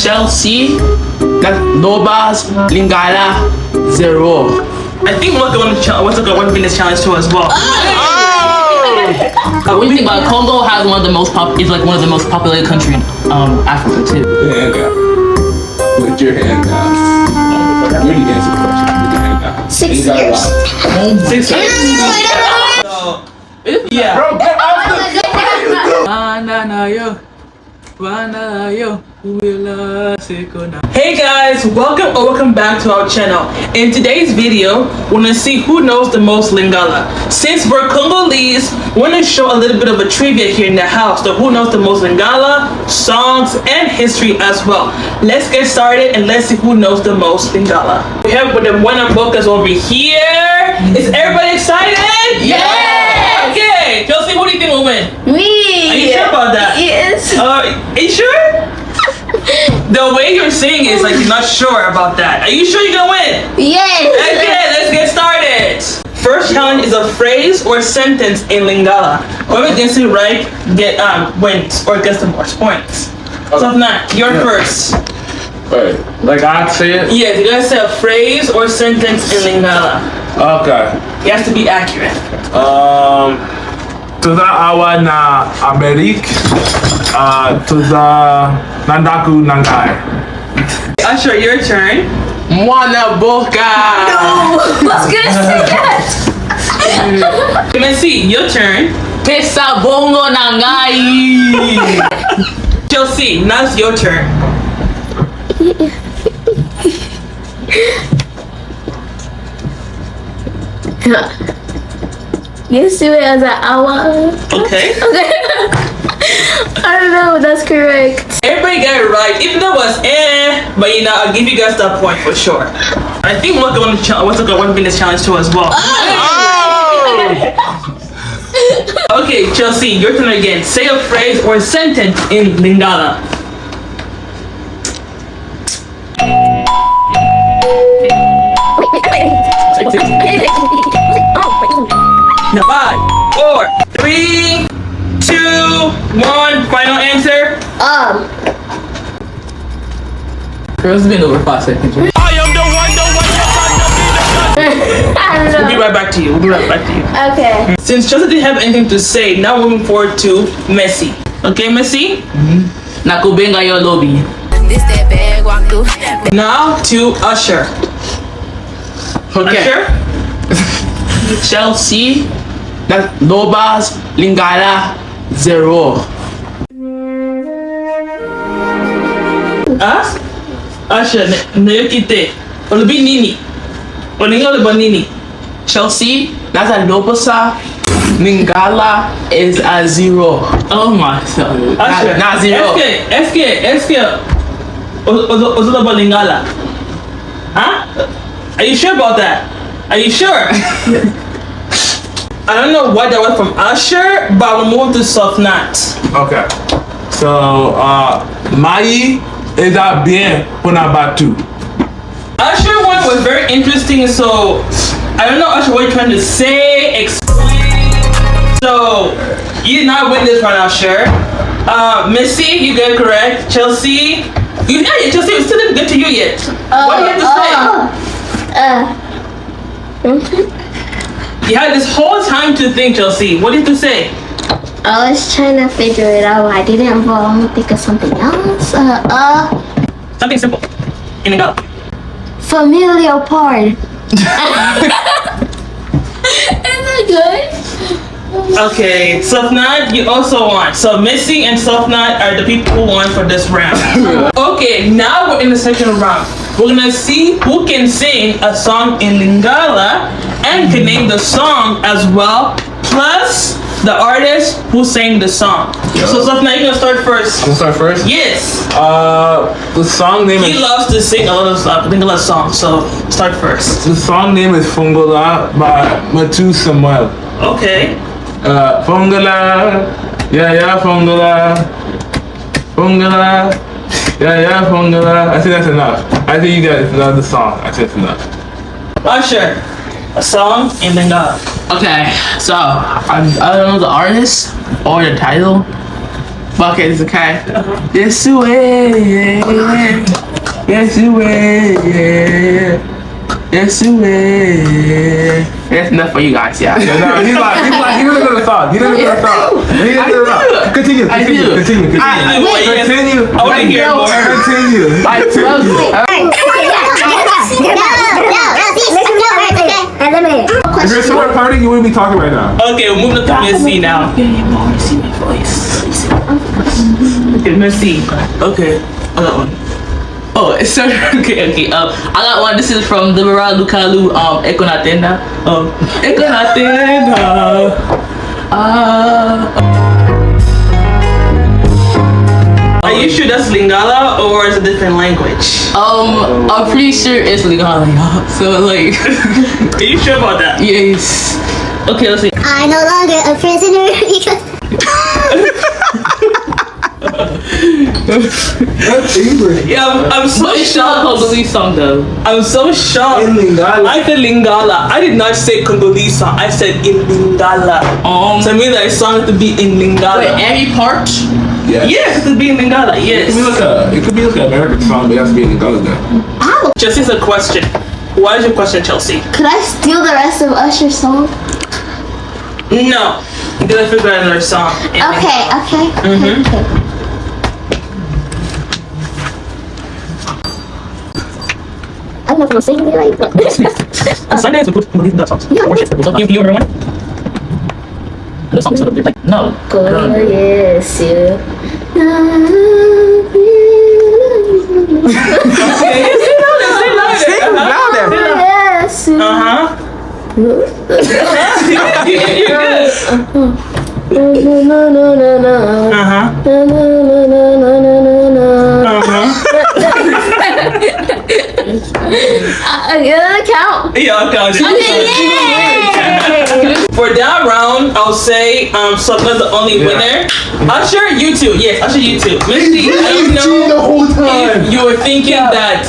Chelsea, Lobas, Lingala, 0. I think we're going to win this challenge too as well. What do you think about Congo has one of the most is like one of the most populated countries in Africa too. Put your hand down. Put your hand down. You already answered the question. Put your hand down. 6 years. 6 years. So, yeah. Bro, get off the... Hey guys, welcome back to our channel. In today's video, we're gonna see who knows the most Lingala. Since we're Congolese, we're gonna show a little bit of a trivia here in the house. So who knows the most Lingala, songs, and history as well. Let's get started and let's see who knows the most Lingala. We have with the one of Bocas over here. Is everybody excited? Yeah! Okay, Chelsea, who do you think will win? Me. Are you sure about that? Yes. Are you sure? The way you're saying it is like you're not sure about that. Are you sure you're gonna win? Yes. Okay, let's get started. First challenge is a phrase or sentence in Lingala. Whoever gets it right wins or gets the most points. So if not, you're first. Wait, like I say it? Yes, you gotta say a phrase or sentence in Lingala. Okay. It has to be accurate. Tuza awa na Amerik. Tuza nandaku nangai. Usher, your turn. Mwana Boca. I was gonna say that. Messi, your turn. Pesa bongo nangai. Chelsea, now it's your turn. Yes, do it as an hour. Okay. Okay. I don't know. That's correct. Everybody got it right. Even though it was but you know, I'll give you guys that point for sure. I think we're going to win this challenge too as well. Okay, Chelsea, your turn again. Say a phrase or a sentence in Lingala. Now 5, 4, 3, 2, 1. Final answer. Girl, it's been over 5 seconds. Right? I am the one. I don't We'll be know. right back to you. Okay. Since Chelsea didn't have anything to say, now moving forward to Messi. Okay, Messi? Nakubenga yo lobby. This that bag walk through. Now to Usher. Okay. Usher? Chelsea, Lobas, Lingala, 0. Usher, Nayokite. Olubi Nini. Olingala Bonini. Chelsea, that's a Lobasa. Lingala is a 0. Oh my god. Usher. Not 0. SK. Ozulaba Lingala. Huh? Are you sure about that? Are you sure? I don't know what that was from Usher, but we'll move to Soft Knot. Okay. So, Mai is a bien punabatu. Usher one was very interesting, so I don't know Usher what you're trying to say, explain. So you did not win this one, Usher. Missy, you got it correct. Chelsea, Chelsea, we still didn't get to you yet. What do you have to say? You had this whole time to think, Chelsea. What do you have to say? I was trying to figure it out. I didn't, but I'm gonna think of something else. Something simple. In a go. Familial part. Is it good? Okay, Sofnat, you also won. So Missy and Sofnat are the people who won for this round. Okay, now we're in the second round. We're gonna see who can sing a song in Lingala and can name the song as well, plus the artist who sang the song. So Sofnat, you're gonna start first. I'll start first? Yes. The song name He is... loves to sing a lot of Lingala songs, so start first. The song name is Fungola by Matu Samuel. Okay. Fungola, yeah, Fungola. Fungola, yeah, Fungola. I think that's enough. I think you guys love the song. I think that's enough. Usher, a song in Lingala. Okay, so I don't know the artist or the title, Fuck it, it's okay. Yes, you will. Yes, you will. Yes, you will. That's enough for you guys, yeah. No, he's like, he didn't know the song. He didn't know the song. Continue. I want to hear more. Continue. Like, If you're somewhere partying, you wouldn't be talking right now. Okay, we're moving up to Miss C now. see my voice. Okay, Miss C. Okay, I got one. Oh, so okay. I got one. This is from the Mara Lukalu. Eko Natenda. Eko Natenda. Are you sure that's Lingala or is it a different language? I'm pretty sure it's Lingala. So like, Are you sure about that? yes. Okay, let's see. I'm no longer a prisoner because That's English. Yeah, I'm so But it's not a shocked. Congolese song though. I'm so shocked. In Lingala. I said Lingala. I did not say Congolese song. I said in Lingala. So I mean that song has to be in Lingala. Wait, every part? Yeah. Yes, it has to be in Lingala. Yes. It could be like an American song, but it has to be in Lingala then. Chelsea's a question. What is your question, Chelsea? could I steal the rest of Usher's song? No. You gotta figure out another song. in Okay, Lingala. okay. I don't know if I'm singing it right, but On Sundays we put Congolese songs. Worship. You remember one? The songs that are like no. yes, you. Yes, you. Uh-huh. You're good. No, no, no, no, no. Uh-huh. No, no, no, no, no, no, no. Uh-huh. Count. Yeah, I'll count it. For that round, I'll say Subna's the only winner. Usher, you two. Yes, Usher, you two. Misty, I don't know the whole time. if you were thinking that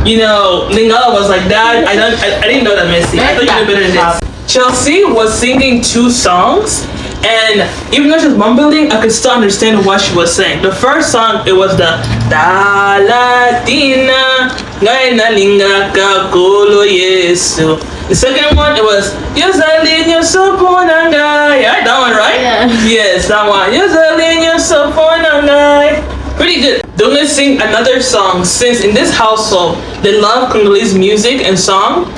you know, Lingala was like that. I didn't know that, Misty. I thought you were better than this. Chelsea was singing two songs, and even though she was mumbling, I could still understand what she was saying. The first song, it was the Da Latina Gaina Linga Kakolo Yesu. The second one, it was Yosalin Yosoponangai. Yeah, that one, right? Yeah. Yes, that one. Yosalin Yosoponangai. Pretty good. They're gonna sing another song since in this household they love Congolese music and song,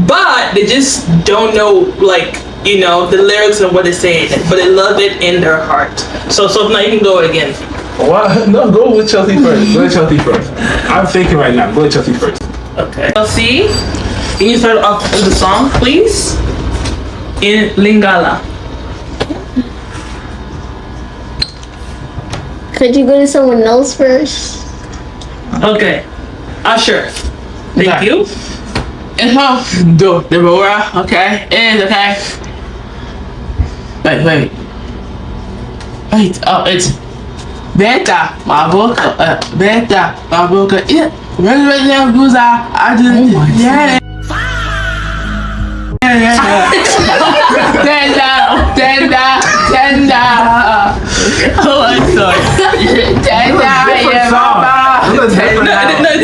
but they just don't know, like, you know, the lyrics and what they're saying, but they love it in their heart. So now you can go again. What? No, go with Chelsea first. Go with Chelsea first. I'm thinking right now. Go with Chelsea first. Okay. Chelsea, can you start off with the song, please? In Lingala. Could you go to someone else first? Okay. Usher. Thank Okay. you. It's not do the Rora, okay? It is okay. Wait. Oh, it's Beta, my book, Beta, my book, yeah. Resurrection goes out. I just, yeah. Tenda. Oh, I'm sorry. Tenda, yeah, Baba. No, it's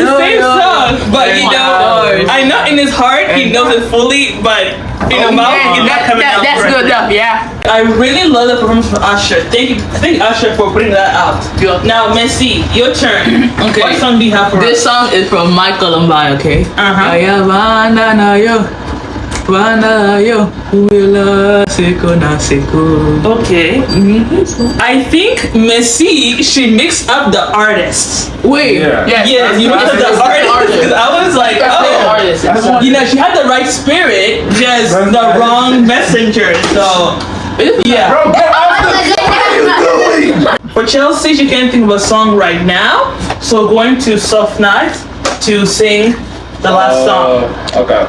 the same song, but you know, I know in his heart he knows it fully, but in the mouth he's not coming out. That's correctly. good enough, yeah. I really love the performance from Usher. Thank Usher for putting that out. Now, Messi, your turn. Okay. What song do you have for This us? song is from Michael Lumbai, okay? Uh-huh. Okay. I think Messi should mix up the artists. Wait, Yeah. Yes, you mixed up the artists. Because I was like, oh. You know, she had the right spirit, just the wrong messenger. So, yeah. Bro, get off the. What are you doing? For Chelsea, she can't think of a song right now. So, going to Soft Night to sing the last song. Okay.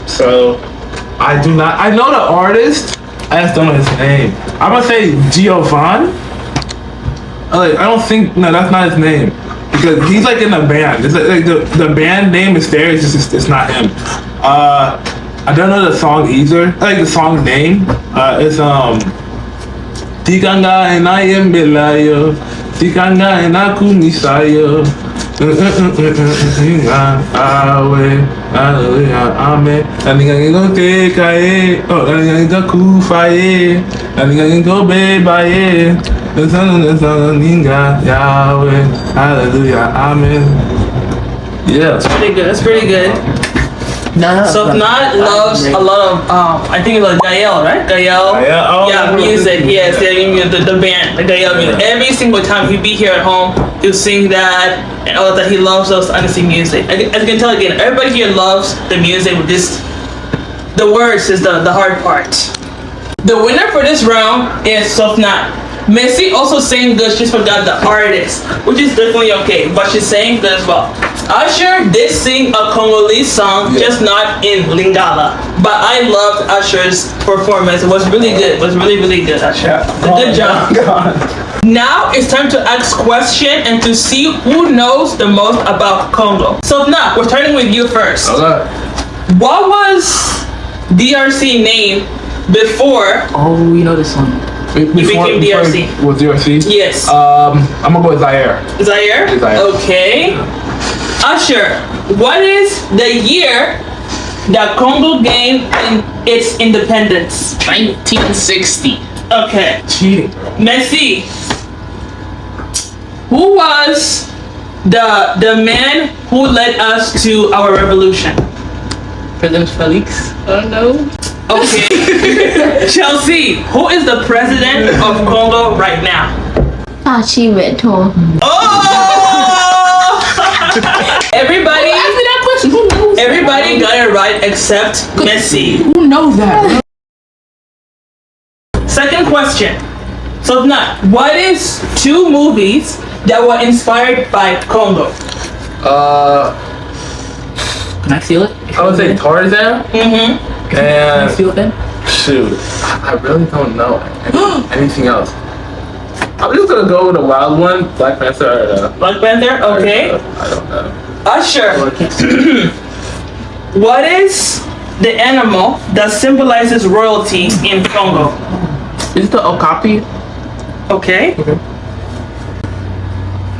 So, I know the artist. I just don't know his name. I'm gonna say Giovanni. I don't think. No, that's not his name. Because he's like in a band. It's like the band name is there. It's just it's not him. I don't know the song either. Like the song name. It's Tikanga and I am Belayo. Tikanga and I kumisayo. Amen. And you go take a oh, and you go kufaye. And you go baby. The son of Ninga Yahweh. Hallelujah. Amen. Yeah. That's pretty good. That's pretty good. So Fnat loves a lot of I think it's like Gael, right? Gael. Oh, yeah, music. Yes, the band, the Gael music. Every single time he'd be here at home, he'll sing that and all that. He loves us to understand music. As you can tell again, everybody here loves the music. With this, the words is the hard part. The winner for this round is Sofnat. Messi also sang good, just forgot the artist, which is definitely okay, but she's saying good as well. Usher did sing a Congolese song, just not in Lingala. But I loved Usher's performance. It was really good. It was really, really good, Usher. Good job. Now it's time to ask questions and to see who knows the most about Congo. So now we're starting with you first. Okay. What was DRC name before? Oh, you know this one. Became DRC. Was DRC? Yes. I'm gonna go with Zaire. Zaire? Zaire. Okay. Usher, what is the year that Congo gained its independence? 1960. Okay. Cheating. Messi, who was the man who led us to our revolution? President Felix. I don't know. Okay. Chelsea, who is the president of Congo right now? Beto. Oh! Everybody, Ask me that question. Who knows? everybody got it right except Messi. Who knows that? Second question. So now, what is two movies that were inspired by Congo? Can I steal it? I would say Tarzan. Mm-hmm. Can I And steal it then? shoot, I really don't know anything else. I'm just gonna go with the wild one, Black Panther. Black Panther. Okay. I don't know. Usher, what is the animal that symbolizes royalty in Congo? Is it the okapi? Okay.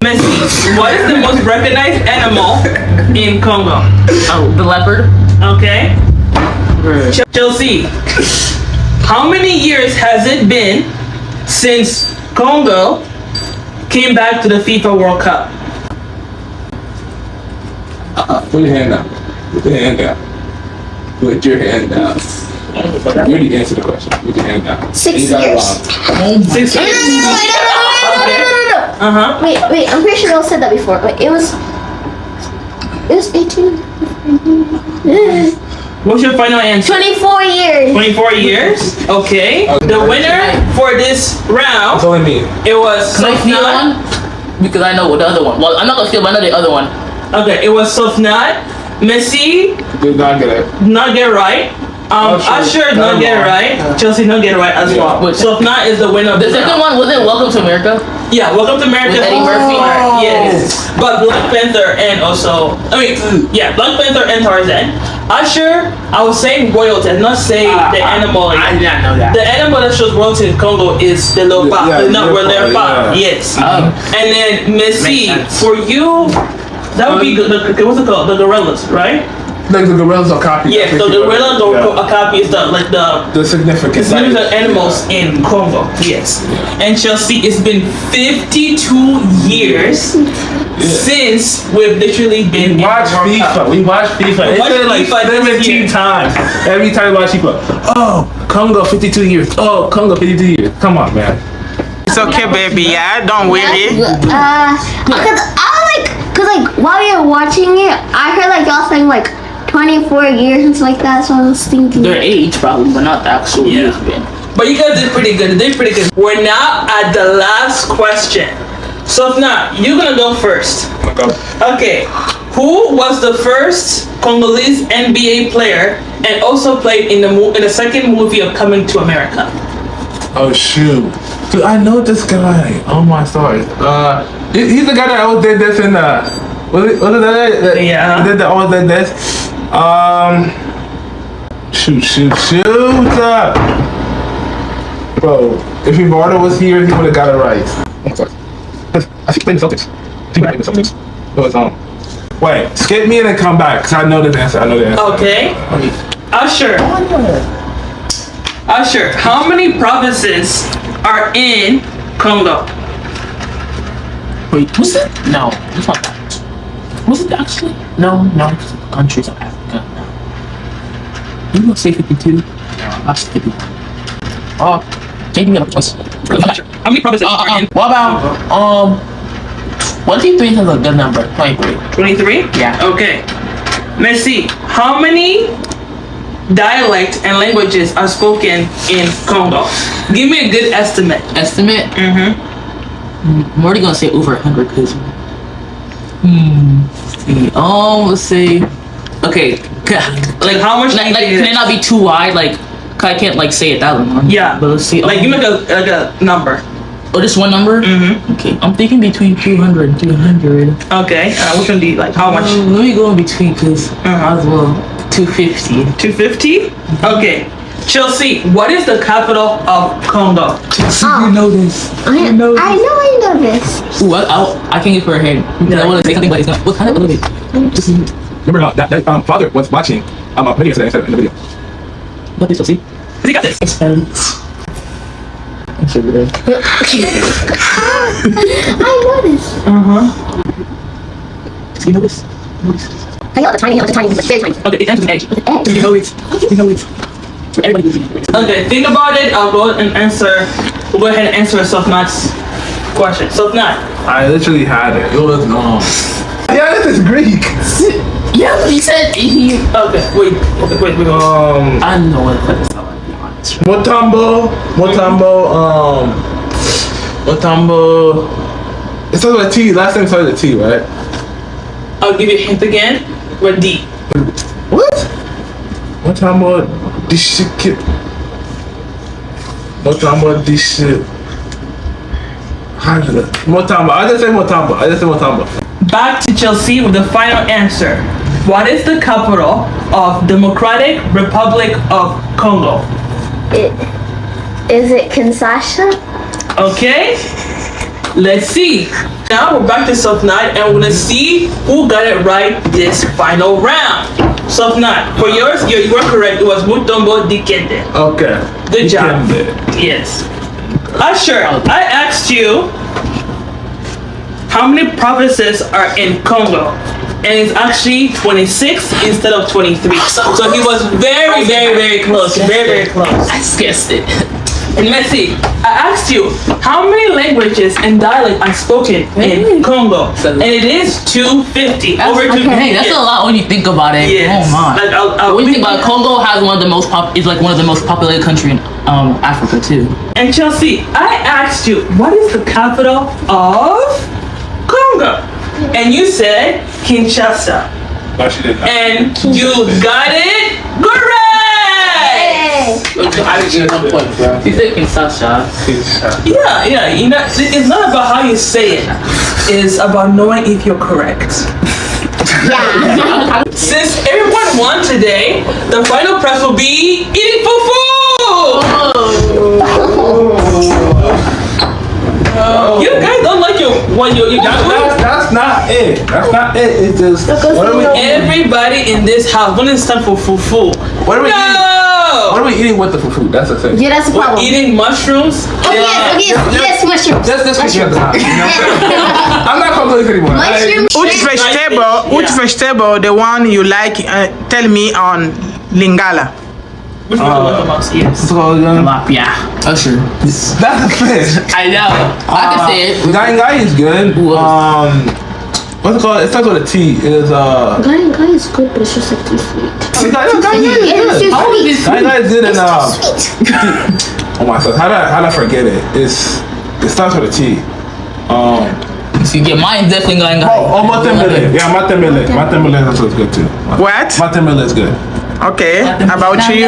Messi, what is the most recognized animal in Congo? Oh, the leopard. Okay. Chelsea, how many years has it been since Congo came back to the FIFA World Cup? Put your hand down. Put your hand down. Put your hand down. You already answered the question. Put your hand down. 6 You got it years. wrong. 6 No, no, years. no, no. Uh-huh. Wait, I'm pretty sure y'all said that before. Wait, it was 18. What's your final answer? 24 years. 24 years. Okay. The winner for this It's round, only me. it was Can I steal Sofnat. one? Because I know the other one. Well, I'm not gonna steal, but I know the other one. Okay, it was Sofnat. Messi Did not get it. not get right. Usher not get it right. Chelsea not get it right as well. Wait. Sofnat is the winner of The the second round. one wasn't Welcome to America. Yeah, Welcome to America. With Eddie Murphy? Yes. But Black Panther and also, Black Panther and Tarzan. Usher, I was saying royalty, I did not say the animal. I did not know that. The animal that shows royalty in Congo is the leopard. Yeah, the not leopard, leopard. yeah. Yes. Oh. And then Messi, Makes sense. for you, that would be what's it called? The gorillas, right? Like the gorillas are copy. Yes. So the gorilla okapi is the The significant. it's named the animals in Congo. Yes. And Chelsea, it's been 52 years since we've literally been We watch in the World Cup. FIFA. We watch FIFA. It's watch been like FIFA this 17 year. times. Every time we watch FIFA. Oh, Congo 52 years. Oh, Congo 52 years. Come on, man. It's okay, baby. Yeah, don't worry. Cause while we were watching it, I heard y'all saying 24 years and stuff like that, so I was thinking. Their age probably, but not the actual years. Man. But you guys did pretty good. You did pretty good. We're now at the last question. So now you're gonna go first. Okay. Who was the first Congolese NBA player and also played in the second movie of Coming to America? Oh shoot, dude, I know this guy. Oh my stars. He's the guy that always did this in was it that? Yeah. He did that always did this. Shoot. Bro, If Eduardo was here, he would have got it right. Oh, sorry. I think playing the Celtics. Playing the Celtics. It was Wait, skip me and then come back, cause I know the answer. Okay. Usher. Usher, how many provinces are in Congo? Wait, was it? No, it's not that. Was it actually? No, it's the countries of Africa. No. You gonna say 52? No, that's 50. Oh, JD, me a choice. I'm not sure. How many provinces are in? What about 23 is a good number. 23. 23? Yeah. Okay. Let's see. How many dialects and languages are spoken in Congo? Give me a good estimate. Estimate? Mm-hmm. I'm already gonna say over 100 because. Let's say. Okay. Like how much? Like can it not be too wide? Like, 'cause I can't like say it that long. Yeah. But let's see. Like give me like a number. Oh, just one number? Mm-hmm. Okay. I'm thinking between 200 and 300. Okay. Which one do you like? How much? Let me go in between because might as well. 250. 250? Okay. Chelsea, what is the capital of Congo? You know this. I know this. Ooh, I can get for a head. I want to say something, but it's not. What kind of a little bit? Just Remember that father was watching a video today instead in the video. what is see? You got this. I know this. You know this? I got the tiny, very tiny. Okay, it ends with an edge. Egg. You know it. So everybody can see it. Okay, think about it. I'll go and answer. We'll go ahead and answer Sofnat's question. Sofnat. I literally had it. It was Yeah, this is Greek. Yeah, but he said he. Okay, wait. I know what it's not. To be honest. Motambo. It starts with a T. Last name started with a T, right? I'll give you a hint again. We're deep. What? Motambo. This shit. Motambo. This shit. Motambo. I just say Motambo. Back to Chelsea with the final answer. What is the capital of Democratic Republic of Congo? Is it Kinshasa? Okay, let's see. Now we're back to Sofnat and we're gonna see who got it right this final round. Sofnat, for yours, you were correct. It was Mutombo Dikende. Okay. Good job. Dikende. Yes. Usher, I asked you how many provinces are in Congo, and it's actually 26 instead of 23. So he was very, very, very close. Very, very close. I guessed it. And let's see, I asked you how many languages and dialects are spoken in Congo, and it is 250. Over 250. Hey, that's a lot when you think about it. Yes. Oh my. Like, when you think about it, Congo has one of the most is like one of the most populated country in Africa too. And Chelsea, I asked you what is the capital of Congo, and you said Kinshasa. No, she did not. And you got it correct! I get 1 point, bro. You said Kinshasa. Yeah, you know, it's not about how you say it. It's about knowing if you're correct. Yeah. Since everyone won today, the final prize will be eating fufu! You guys don't like you That's not it. That's not it. It's just what are we eating? everybody in this house, when it's time for fufu. What are we eating? What No! are we eating with the fufu? That's the thing. Yeah, that's the We're problem. eating mushrooms. Yes, mushrooms. Let's get the time. I'm not gonna do this anymore. Mushrooms. Which vegetable, the one you like, tell me on Lingala. Which one do you like the most? Yes. Tilapia. Usher. That's a fish. I know. I can say it. Ngai is good. What's it called? It starts with a T. It is Ngai is good, but it's just like too sweet. Ngai is good. Ngai is good and oh my god, how did I forget it? It starts with a T. So you get mine definitely going. Matemele. Yeah, Matemele. Matemele is also good too. What? Matemele is good. Okay, about you?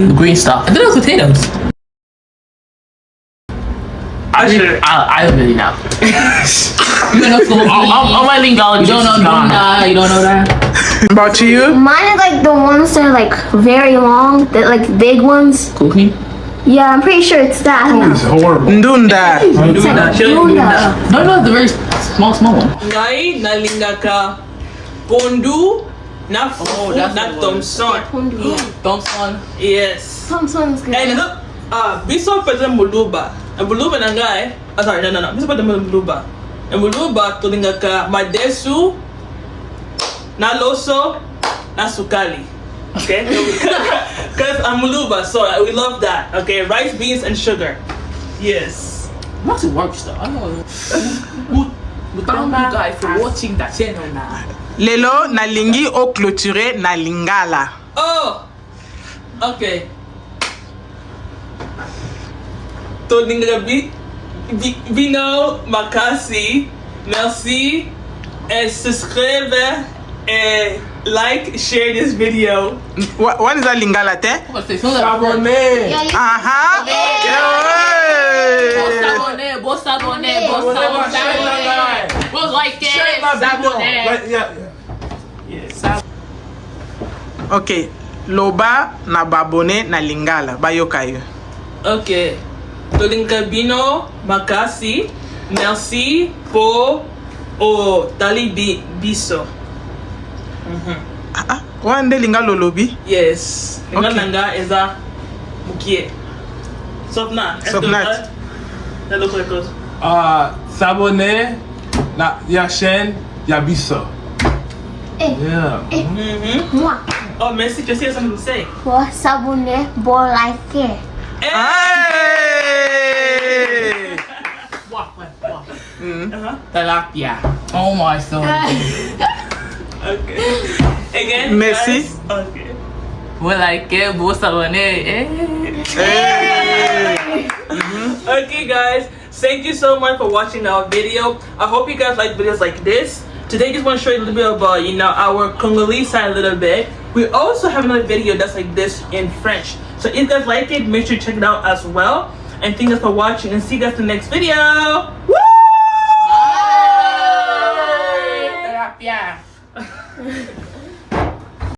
The green stuff. I thought it was potatoes. I don't really know. You know, I'm my Lingala. You don't know. You don't know that. About you? Mine is like the ones that are like very long, that like big ones. Cookie. Yeah, I'm pretty sure it's that. Oh, it's horrible. Ndunda. Ndunda. Ndunda. No, no, the very small one. Ngai na lingaka pondu na that's na the one. Thompson. Thompson. Yes. Thompson's good. And look, biso pwede muluba. Ang muluba na nga sorry, no. Biso pwede muluba. Ang muluba tulingaka madesu na loso na sukali. Okay? Because I'm muluba, so we love that. Okay, rice, beans, and sugar. Yes. Once it works though. I know. Thank you guys for watching that channel now. Lelo nalingi o clôturer na Lingala. Oh! Okay. Tulingaka Bino Makasi. Merci. And subscribe and like, share this video. What is that Lingala te? What's this? What's that? Abonné. Yeah, you Aha. Abonné, boss abonné, boss abonné. Boss like it, abonné. Yeah. Ok. Loba na babone na Lingala. Bayoka yo. Okay. Tulingaka Bino Makasi. Merci pour tali biso. Wande Lingala lolobi? Yes. Okay. Lingala eza mukie. Sopna. Sopnat. That looks like us. S'abonner na ya chaîne Yabiso. Eh. Yeah. Moi. Oh, merci. Just hear something to say. Pour s'abonner, bon liker. Hey! Tilapia. Oh my soul. Okay. Again. Merci. Guys. Okay. Boss like it, boss abonné. Hey! Okay, guys. Thank you so much for watching our video. I hope you guys like videos like this. Today, just want to show you a little bit about, our Congolese side a little bit. We also have another video that's like this in French. So if you guys like it, make sure you check it out as well. And thank you guys for watching and see you guys in the next video. Woo!